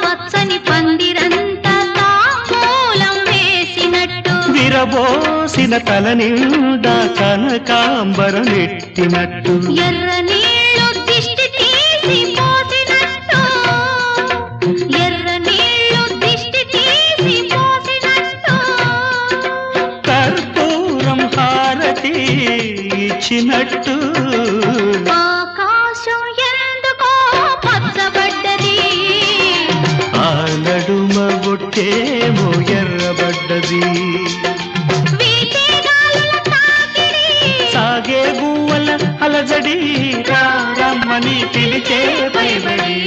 పచ్చని పందిరంతా తాంబూలం వేసినట్టు విరబోసిన తల నిండా కనకాంబరం ఎట్టినట్టు ఎర్ర నీళ్ళు దిష్టి తీసి పోసినట్టు ఎర్ర నీళ్ళు దిష్టి తీసి పోసినట్టు కర్పూరం హారతి ఇచ్చినట్టు ఆకాశం ఎందుకో పచ్చబడ్డది ఆ నడుమ బొట్టేమో ఎర్రబడ్డది సాగే గువ్వల అలజడి రమ్మని పిలిచే పైబడి